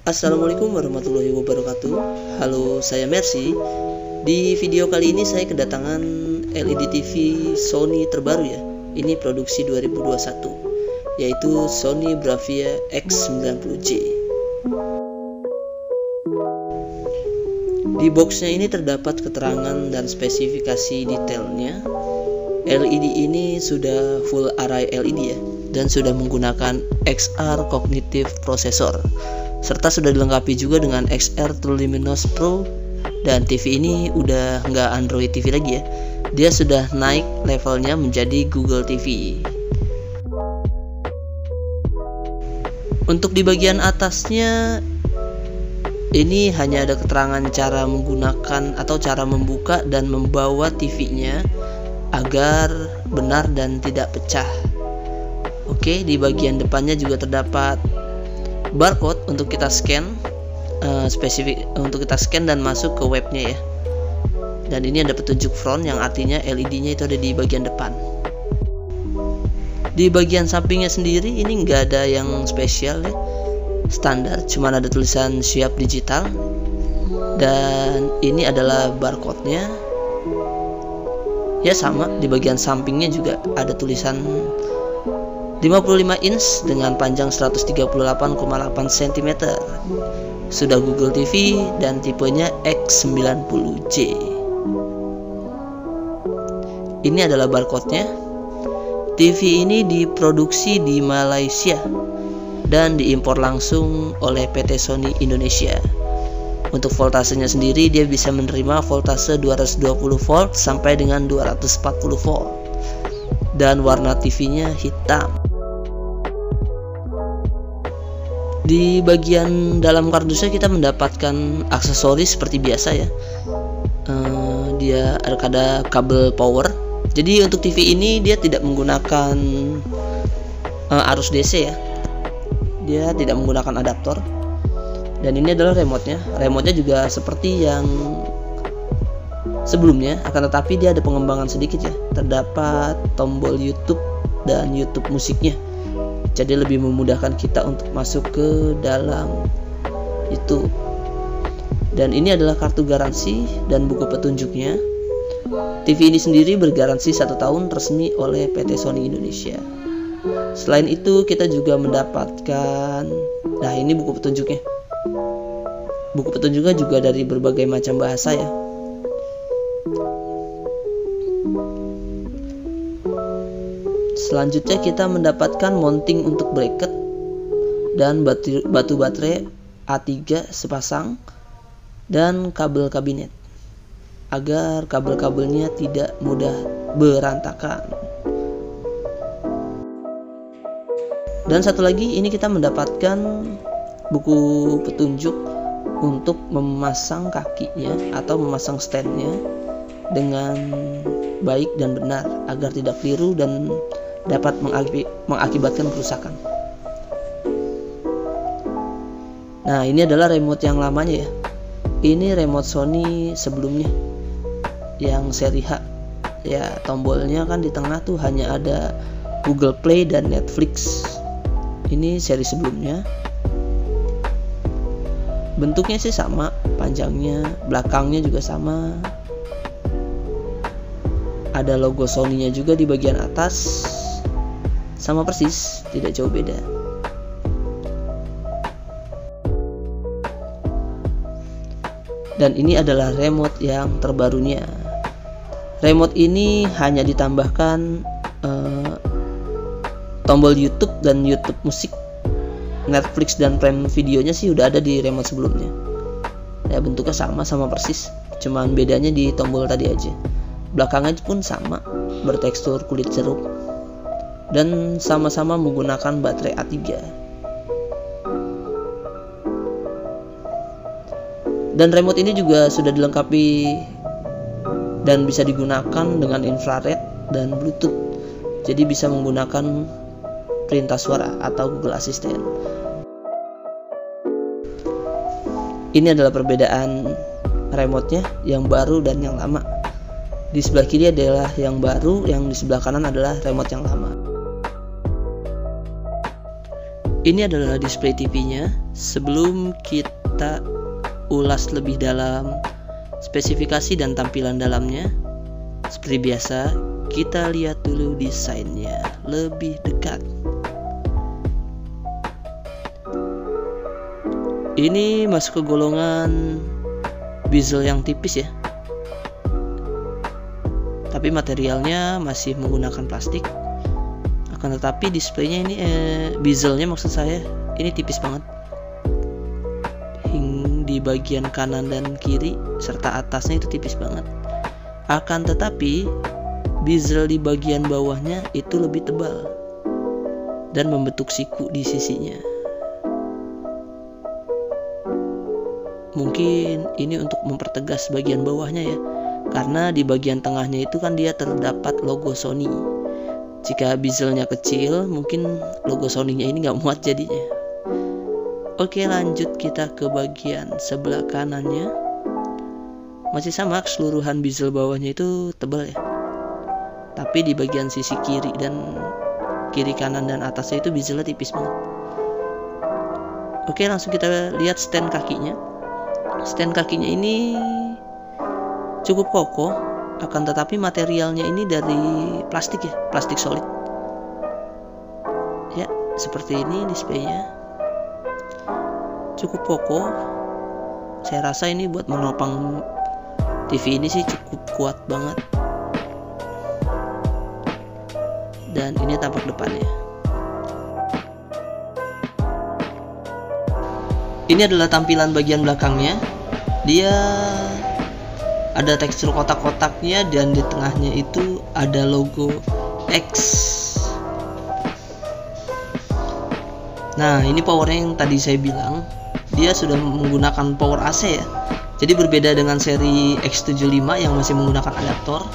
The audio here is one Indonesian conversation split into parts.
Assalamualaikum warahmatullahi wabarakatuh. Halo, saya Mercy. Di video kali ini saya kedatangan LED TV Sony terbaru ya. Ini produksi 2021, yaitu Sony Bravia X90J. Di boxnya ini terdapat keterangan dan spesifikasi detailnya. LED ini sudah full array LED ya, dan sudah menggunakan XR Cognitive Processor, serta sudah dilengkapi juga dengan XR Truliminous Pro. Dan TV ini udah nggak Android TV lagi ya, dia sudah naik levelnya menjadi Google TV. Untuk di bagian atasnya ini hanya ada keterangan cara menggunakan atau cara membuka dan membawa TV-nya agar benar dan tidak pecah. Oke, di bagian depannya juga terdapat barcode untuk kita scan, spesifik untuk kita scan dan masuk ke webnya ya. Dan ini ada petunjuk front yang artinya LED-nya itu ada di bagian depan. Di bagian sampingnya sendiri ini nggak ada yang spesial ya, standar, cuman ada tulisan siap digital. Dan ini adalah barcode-nya. Ya sama, di bagian sampingnya juga ada tulisan 55 inch dengan panjang 138,8 cm. Sudah Google TV dan tipenya X90J. Ini adalah barcode-nya. TV ini diproduksi di Malaysia dan diimpor langsung oleh PT Sony Indonesia. Untuk voltasenya sendiri dia bisa menerima voltase 220 volt sampai dengan 240 volt. Dan warna TV-nya hitam. Di bagian dalam kardusnya kita mendapatkan aksesoris seperti biasa ya. Dia ada kabel power. Jadi untuk TV ini dia tidak menggunakan arus DC ya. Dia tidak menggunakan adaptor. Dan ini adalah remote-nya. Remote-nya juga seperti yang sebelumnya, akan tetapi dia ada pengembangan sedikit ya. Terdapat tombol YouTube dan YouTube musiknya. Jadi lebih memudahkan kita untuk masuk ke dalam YouTube. Dan ini adalah kartu garansi dan buku petunjuknya. TV ini sendiri bergaransi 1 tahun resmi oleh PT Sony Indonesia. Selain itu kita juga mendapatkan, nah ini buku petunjuknya. Buku petunjuknya juga dari berbagai macam bahasa ya. Selanjutnya kita mendapatkan mounting untuk bracket dan batu baterai A3 sepasang dan kabel kabinet agar kabel-kabelnya tidak mudah berantakan. Dan satu lagi ini kita mendapatkan buku petunjuk untuk memasang kakinya atau memasang standnya dengan baik dan benar agar tidak keliru dan dapat mengakibatkan kerusakan. Nah, ini adalah remote yang lamanya ya. Ini remote Sony sebelumnya yang seri H. Ya, tombolnya kan di tengah tuh hanya ada Google Play dan Netflix. Ini seri sebelumnya. Bentuknya sih sama, panjangnya, belakangnya juga sama. Ada logo Sony-nya juga di bagian atas. Sama persis, tidak jauh beda. Dan ini adalah remote yang terbarunya. Remote ini hanya ditambahkan tombol YouTube dan YouTube musik. Netflix dan Prime videonya sih udah ada di remote sebelumnya. Ya, bentuknya sama persis, cuman bedanya di tombol tadi aja. Belakangnya pun sama, bertekstur kulit jeruk, dan sama-sama menggunakan baterai A3. Dan remote ini juga sudah dilengkapi dan bisa digunakan dengan infrared dan Bluetooth. Jadi bisa menggunakan perintah suara atau Google Assistant. Ini adalah perbedaan remote-nya yang baru dan yang lama. Di sebelah kiri adalah yang baru, yang di sebelah kanan adalah remote yang lama. Ini adalah display TV-nya. Sebelum kita ulas lebih dalam spesifikasi dan tampilan dalamnya, seperti biasa, kita lihat dulu desainnya lebih dekat. Ini masuk ke golongan bezel yang tipis ya. Tapi materialnya masih menggunakan plastik. Akan tetapi displaynya ini bezelnya maksud saya ini tipis banget. Di bagian kanan dan kiri serta atasnya itu tipis banget. Akan tetapi bezel di bagian bawahnya itu lebih tebal dan membentuk siku di sisinya. Mungkin ini untuk mempertegas bagian bawahnya ya. Karena di bagian tengahnya itu kan dia terdapat logo Sony. Jika bezelnya kecil, mungkin logo Sony-nya ini nggak muat jadinya. Oke, lanjut kita ke bagian sebelah kanannya. Masih sama, keseluruhan bezel bawahnya itu tebal ya. Tapi di bagian sisi kiri kanan dan atasnya itu bezelnya tipis banget. Oke, langsung kita lihat stand kakinya. Stand kakinya ini cukup kokoh, akan tetapi materialnya ini dari plastik ya, plastik solid. Ya, seperti ini displaynya. Cukup kokoh. Saya rasa ini buat menopang TV ini sih cukup kuat banget. Dan ini tampak depannya. Ini adalah tampilan bagian belakangnya. Dia ada tekstur kotak-kotaknya dan di tengahnya itu ada logo X. Nah, ini powernya yang tadi saya bilang, dia sudah menggunakan power AC ya. Jadi berbeda dengan seri X75 yang masih menggunakan adaptor.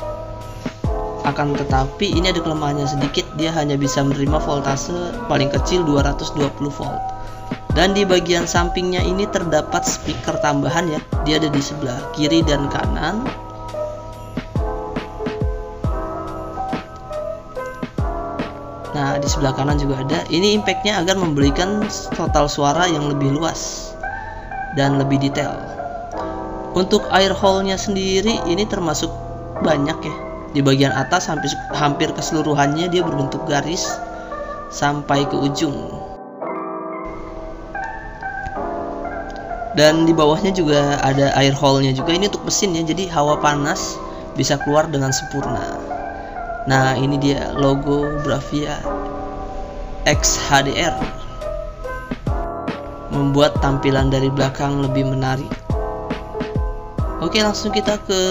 Akan tetapi ini ada kelemahannya sedikit, dia hanya bisa menerima voltase paling kecil 220 volt. Dan di bagian sampingnya ini terdapat speaker tambahan ya. Dia ada di sebelah kiri dan kanan. Nah, di sebelah kanan juga ada. Ini impactnya agar memberikan total suara yang lebih luas dan lebih detail. Untuk air hole-nya sendiri ini termasuk banyak ya. Di bagian atas hampir keseluruhannya dia berbentuk garis sampai ke ujung. Dan di bawahnya juga ada air hole-nya juga. Ini untuk mesin ya, jadi hawa panas bisa keluar dengan sempurna. Nah, ini dia logo Bravia X HDR. Membuat tampilan dari belakang lebih menarik. Oke, langsung kita ke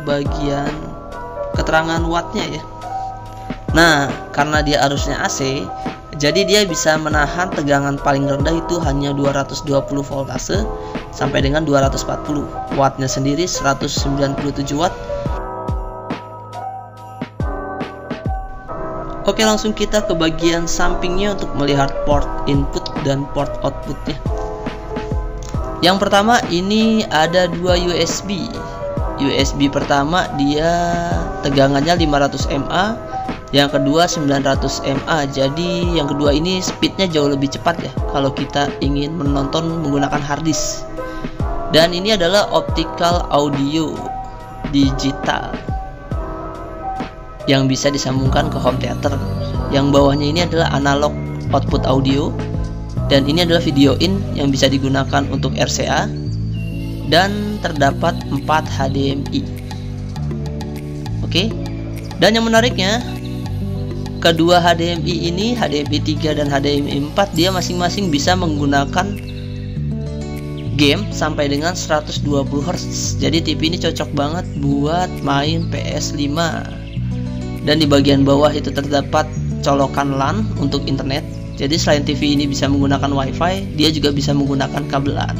bagian keterangan wattnya ya. Nah, karena dia arusnya AC, jadi dia bisa menahan tegangan paling rendah itu hanya 220 voltase sampai dengan 240. Wattnya sendiri 197 watt. Oke, langsung kita ke bagian sampingnya untuk melihat port input dan port outputnya. Yang pertama ini ada dua USB. USB pertama dia tegangannya 500 mA, yang kedua 900 mA. Jadi yang kedua ini speednya jauh lebih cepat ya kalau kita ingin menonton menggunakan harddisk. Dan ini adalah optical audio digital yang bisa disambungkan ke home theater. Yang bawahnya ini adalah analog output audio, dan ini adalah video in yang bisa digunakan untuk RCA, dan terdapat 4 HDMI. Oke. Dan yang menariknya, kedua HDMI ini, HDMI 3 dan HDMI 4, dia masing-masing bisa menggunakan game sampai dengan 120 Hz. Jadi TV ini cocok banget buat main PS5. Dan di bagian bawah itu terdapat colokan LAN untuk internet. Jadi selain TV ini bisa menggunakan WiFi, dia juga bisa menggunakan kabel LAN.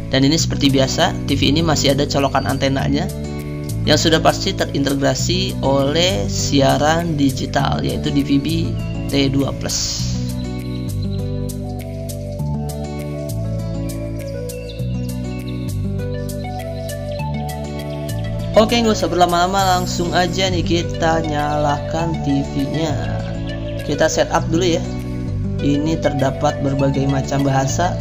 Dan ini seperti biasa, TV ini masih ada colokan antenanya yang sudah pasti terintegrasi oleh siaran digital, yaitu DVB T2+. Oke, nggak usah berlama-lama, langsung aja nih kita nyalakan TV-nya. Kita setup dulu ya. Ini terdapat berbagai macam bahasa,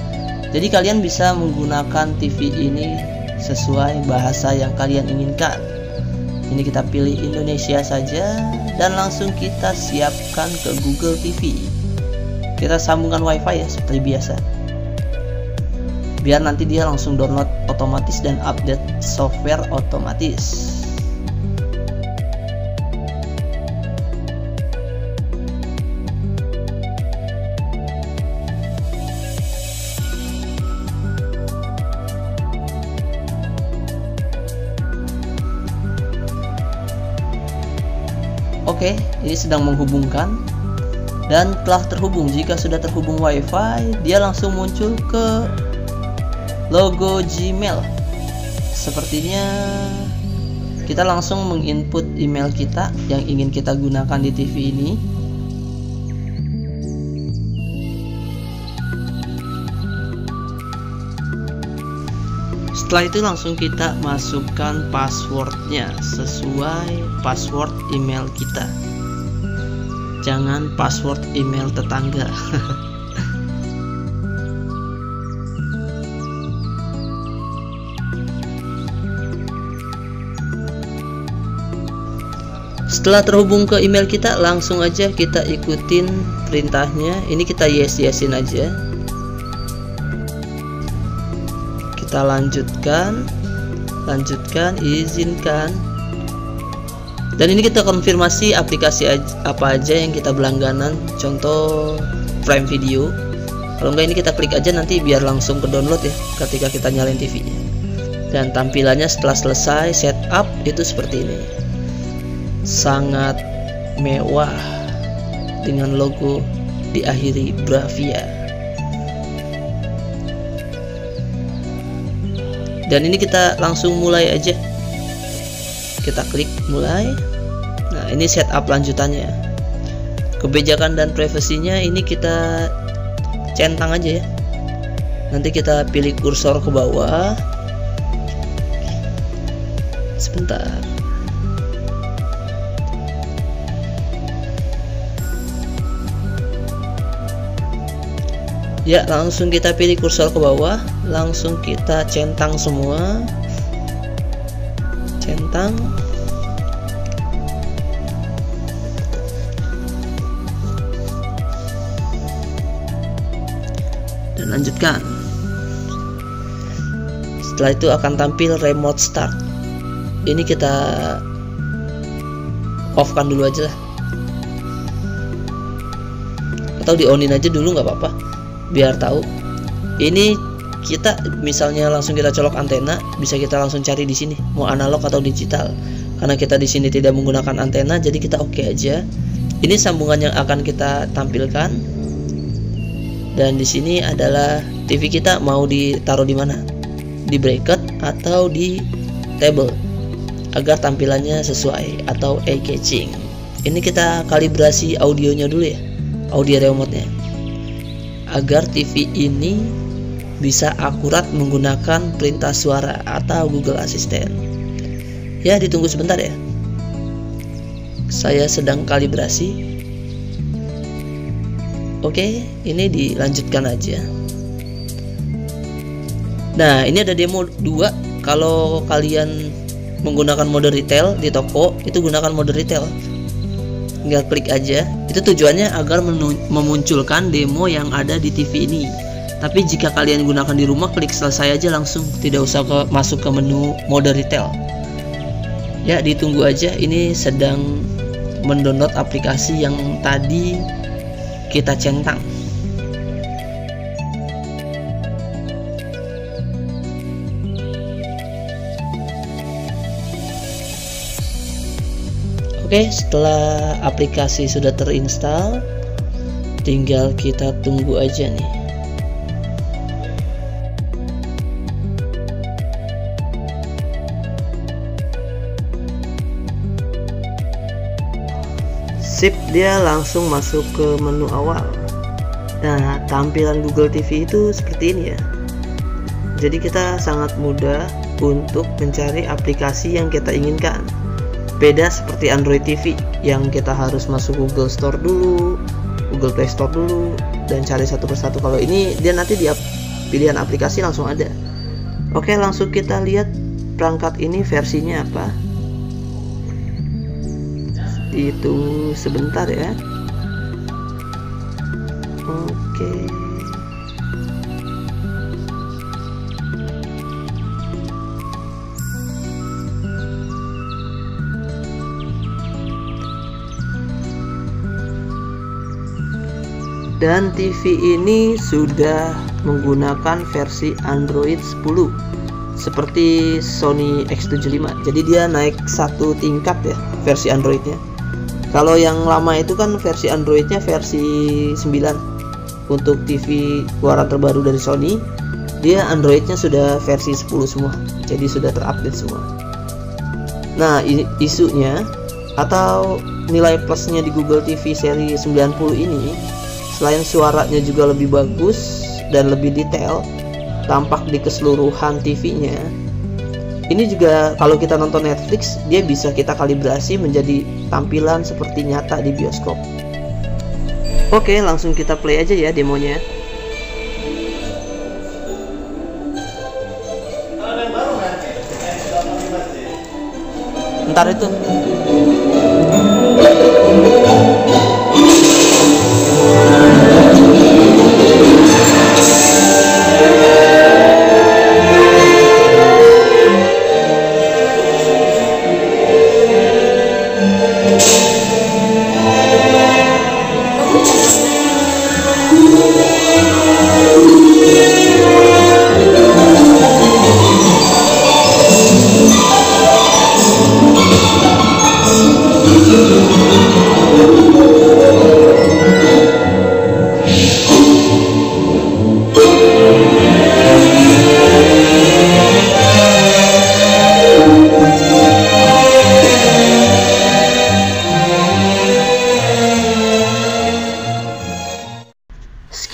jadi kalian bisa menggunakan TV ini sesuai bahasa yang kalian inginkan. Ini kita pilih Indonesia saja dan langsung kita siapkan ke Google TV. Kita sambungkan WiFi ya seperti biasa, biar nanti dia langsung download otomatis dan update software otomatis. Oke, ini sedang menghubungkan dan telah terhubung. Jika sudah terhubung WiFi, dia langsung muncul ke logo Gmail. Sepertinya kita langsung menginput email kita yang ingin kita gunakan di TV ini. Setelah itu langsung kita masukkan passwordnya sesuai password email kita. Jangan password email tetangga. Setelah terhubung ke email kita, langsung aja kita ikutin perintahnya. Ini kita yes-yesin aja. Kita lanjutkan, izinkan. Dan ini kita konfirmasi aplikasi apa aja yang kita berlangganan, contoh Prime Video. Kalau enggak ini kita klik aja, nanti biar langsung ke download ya ketika kita nyalain TV-nya. Dan tampilannya setelah selesai setup itu seperti ini. Sangat mewah dengan logo diakhiri Bravia. Dan ini kita langsung mulai aja. Kita klik mulai. Nah, ini setup lanjutannya. Kebijakan dan privasinya ini kita centang aja ya. Nanti kita pilih kursor ke bawah. Sebentar. Ya, langsung kita pilih kursor ke bawah, langsung kita centang semua. Centang. Dan lanjutkan. Setelah itu akan tampil remote start. Ini kita off-kan dulu aja lah. Atau di-on-in aja dulu nggak apa-apa, biar tahu. Ini kita misalnya langsung kita colok antena, bisa kita langsung cari di sini mau analog atau digital. Karena kita di sini tidak menggunakan antena, jadi kita oke aja. Ini sambungan yang akan kita tampilkan. Dan di sini adalah TV kita mau ditaruh di mana? Di bracket atau di table agar tampilannya sesuai atau eye catching. Ini kita kalibrasi audionya dulu ya, audio remote-nya, agar TV ini bisa akurat menggunakan perintah suara atau Google Assistant. Ya, ditunggu sebentar ya. Saya sedang kalibrasi. Oke, ini dilanjutkan aja. Nah, ini ada demo 2. Kalau kalian menggunakan mode retail di toko, itu gunakan mode retail. Tinggal klik aja. Itu tujuannya agar memunculkan demo yang ada di TV ini. Tapi jika kalian gunakan di rumah, klik selesai aja langsung, tidak usah masuk ke menu mode retail. Ya, ditunggu aja. Ini sedang mendownload aplikasi yang tadi kita centang. Oke, setelah aplikasi sudah terinstall, tinggal kita tunggu aja nih. Sip, dia langsung masuk ke menu awal. Nah, tampilan Google TV itu seperti ini ya. Jadi kita sangat mudah untuk mencari aplikasi yang kita inginkan. Beda seperti Android TV yang kita harus masuk Google Store dulu, Google Play Store dulu, dan cari satu persatu. Kalau ini dia nanti di pilihan aplikasi langsung ada. Oke, langsung kita lihat perangkat ini versinya apa. Itu sebentar ya. Oke. Dan TV ini sudah menggunakan versi Android 10 seperti Sony X75. Jadi dia naik satu tingkat ya versi Androidnya. Kalau yang lama itu kan versi Androidnya versi 9. Untuk TV keluaran terbaru dari Sony, dia Androidnya sudah versi 10 semua. Jadi sudah terupdate semua. Nah, isunya atau nilai plusnya di Google TV seri 90 ini, selain suaranya juga lebih bagus dan lebih detail tampak di keseluruhan TV-nya, ini juga kalau kita nonton Netflix, dia bisa kita kalibrasi menjadi tampilan seperti nyata di bioskop. Oke, langsung kita play aja ya demonya. Ntar itu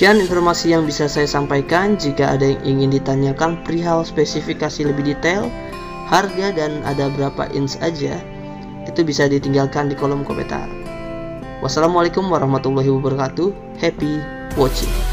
sekian informasi yang bisa saya sampaikan. Jika ada yang ingin ditanyakan perihal spesifikasi lebih detail, harga dan ada berapa inch aja, itu bisa ditinggalkan di kolom komentar. Wassalamualaikum warahmatullahi wabarakatuh. Happy watching.